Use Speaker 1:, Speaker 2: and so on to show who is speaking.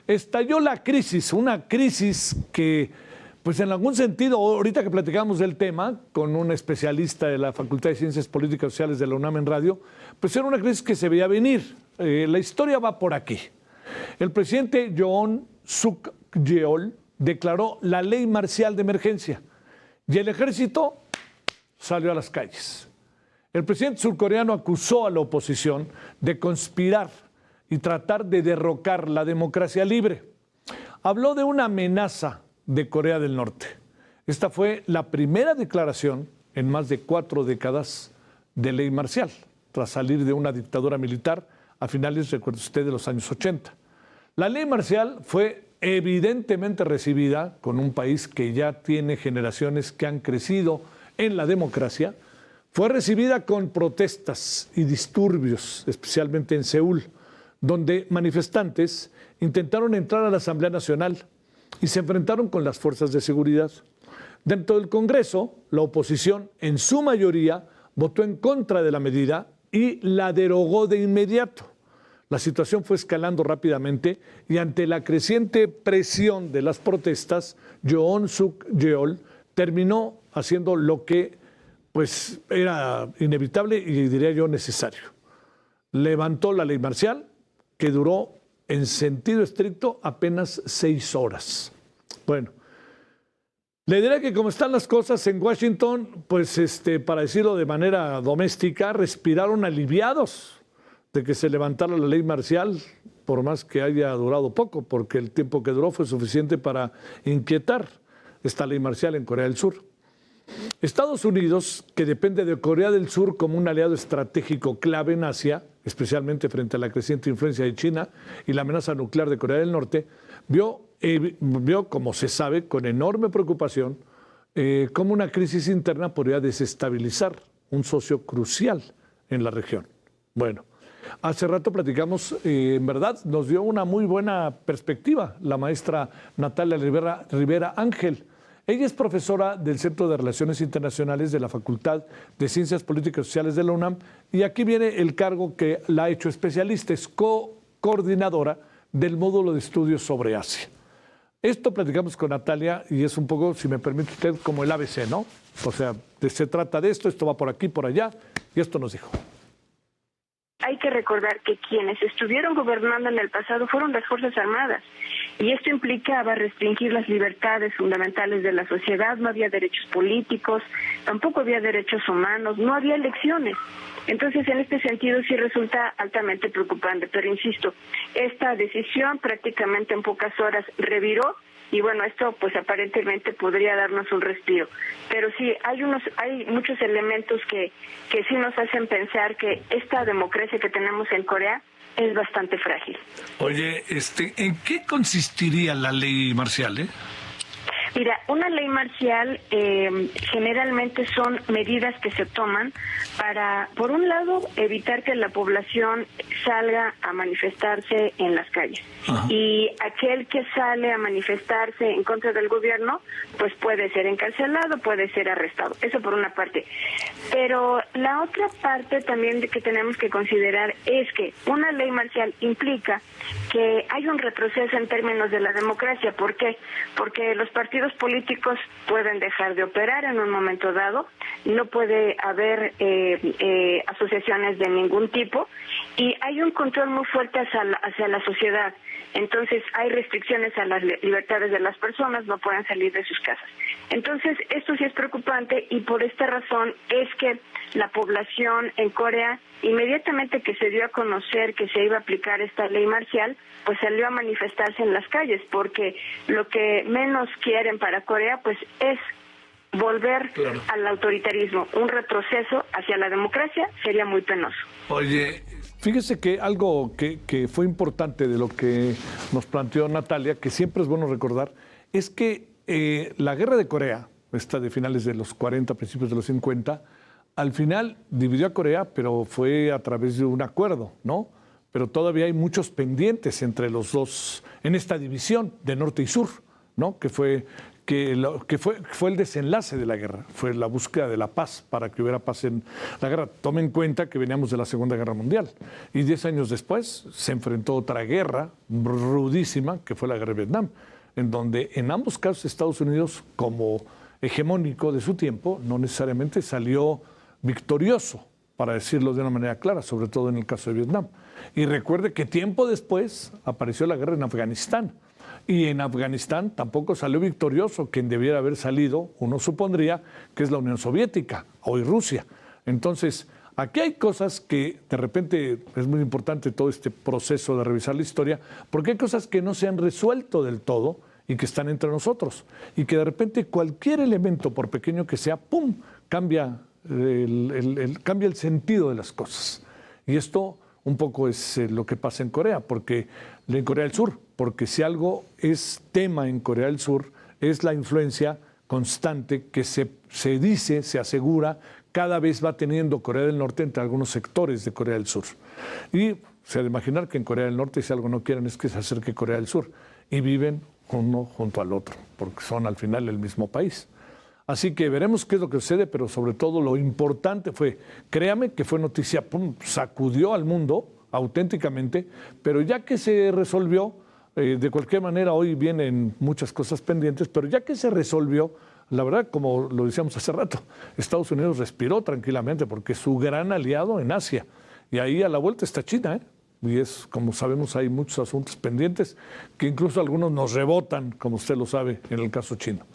Speaker 1: estalló la crisis, una crisis que, pues en algún sentido, ahorita que platicamos del tema con un especialista de la Facultad de Ciencias Políticas y Sociales de la UNAM en radio, pues era una crisis que se veía venir. La historia va por aquí. El presidente Yoon Suk Yeol declaró la ley marcial de emergencia y el ejército salió a las calles. El presidente surcoreano acusó a la oposición de conspirar y tratar de derrocar la democracia libre. Habló de una amenaza de Corea del Norte. Esta fue la primera declaración en más de 4 décadas de ley marcial, tras salir de una dictadura militar a finales, recuerde usted, de los años 80. La ley marcial fue evidentemente recibida con un país que ya tiene generaciones que han crecido en la democracia. Fue recibida con protestas y disturbios, especialmente en Seúl, donde manifestantes intentaron entrar a la Asamblea Nacional y se enfrentaron con las fuerzas de seguridad. Dentro del Congreso, la oposición, en su mayoría, votó en contra de la medida y la derogó de inmediato. La situación fue escalando rápidamente y ante la creciente presión de las protestas, Yoon Suk Yeol terminó haciendo lo que pues era inevitable y diría yo necesario. Levantó la ley marcial que duró en sentido estricto apenas 6 horas. Bueno, le diré que como están las cosas en Washington, pues para decirlo de manera doméstica, respiraron aliviados de que se levantara la ley marcial, por más que haya durado poco, porque el tiempo que duró fue suficiente para inquietar esta ley marcial en Corea del Sur. Estados Unidos, que depende de Corea del Sur como un aliado estratégico clave en Asia, especialmente frente a la creciente influencia de China y la amenaza nuclear de Corea del Norte, vio, como se sabe, con enorme preocupación, cómo una crisis interna podría desestabilizar un socio crucial en la región. Bueno, hace rato platicamos, en verdad, nos dio una muy buena perspectiva la maestra Natalia Rivera Ángel. Ella es profesora del Centro de Relaciones Internacionales de la Facultad de Ciencias Políticas y Sociales de la UNAM y aquí viene el cargo que la ha hecho especialista, es coordinadora del módulo de estudios sobre Asia. Esto platicamos con Natalia y es un poco, si me permite usted, como el ABC, ¿no? O sea, se trata de esto va por aquí, por allá y esto nos dijo.
Speaker 2: Hay que recordar que quienes estuvieron gobernando en el pasado fueron las Fuerzas Armadas y esto implicaba restringir las libertades fundamentales de la sociedad, no había derechos políticos, tampoco había derechos humanos, no había elecciones. Entonces, en este sentido sí resulta altamente preocupante, pero insisto, esta decisión prácticamente en pocas horas reviró. Y bueno, esto pues aparentemente podría darnos un respiro. Pero sí, hay muchos elementos que sí nos hacen pensar que esta democracia que tenemos en Corea es bastante frágil.
Speaker 1: Oye, ¿en qué consistiría la ley marcial,
Speaker 2: Mira, una ley marcial generalmente son medidas que se toman para, por un lado, evitar que la población salga a manifestarse en las calles. Ajá. Y aquel que sale a manifestarse en contra del gobierno, pues puede ser encarcelado, puede ser arrestado. Eso por una parte. Pero la otra parte también que tenemos que considerar es que una ley marcial implica que hay un retroceso en términos de la democracia. ¿Por qué? Porque los partidos políticos pueden dejar de operar en un momento dado, no puede haber asociaciones de ningún tipo y hay un control muy fuerte hacia la sociedad. Entonces hay restricciones a las libertades de las personas, no pueden salir de sus casas. Entonces esto sí es preocupante y por esta razón es que la población en Corea, inmediatamente que se dio a conocer que se iba a aplicar esta ley marcial, pues salió a manifestarse en las calles, porque lo que menos quieren para Corea pues es volver al autoritarismo. Un retroceso hacia la democracia sería muy penoso.
Speaker 1: Oye, fíjese que algo que fue importante de lo que nos planteó Natalia, que siempre es bueno recordar, es que la guerra de Corea, esta de finales de los 40, principios de los 50, al final dividió a Corea, pero fue a través de un acuerdo, ¿no? Pero todavía hay muchos pendientes entre los dos en esta división de norte y sur, ¿no? Que que fue el desenlace de la guerra, fue la búsqueda de la paz para que hubiera paz en la guerra. Tomen en cuenta que veníamos de la Segunda Guerra Mundial y 10 años después se enfrentó otra guerra rudísima, que fue la guerra de Vietnam, en donde en ambos casos Estados Unidos, como hegemónico de su tiempo, no necesariamente salió victorioso, para decirlo de una manera clara, sobre todo en el caso de Vietnam. Y recuerde que tiempo después apareció la guerra en Afganistán. Y en Afganistán tampoco salió victorioso quien debiera haber salido, uno supondría, que es la Unión Soviética, hoy Rusia. Entonces, aquí hay cosas que de repente es muy importante todo este proceso de revisar la historia, porque hay cosas que no se han resuelto del todo y que están entre nosotros. Y que de repente cualquier elemento, por pequeño que sea, ¡pum!, cambia el sentido de las cosas. Y esto un poco es lo que pasa en Corea, en Corea del Sur, porque si algo es tema en Corea del Sur es la influencia constante que se dice, se asegura, cada vez va teniendo Corea del Norte entre algunos sectores de Corea del Sur. Y se ha de imaginar que en Corea del Norte, si algo no quieren, es que se acerque Corea del Sur. Y viven uno junto al otro, porque son al final el mismo país. Así que veremos qué es lo que sucede, pero sobre todo lo importante fue, créame que fue noticia, pum, sacudió al mundo auténticamente, pero ya que se resolvió, de cualquier manera hoy vienen muchas cosas pendientes, pero ya que se resolvió, la verdad, como lo decíamos hace rato, Estados Unidos respiró tranquilamente porque es su gran aliado en Asia. Y ahí a la vuelta está China, ¿eh? Y es, como sabemos, hay muchos asuntos pendientes que incluso algunos nos rebotan, como usted lo sabe, en el caso chino.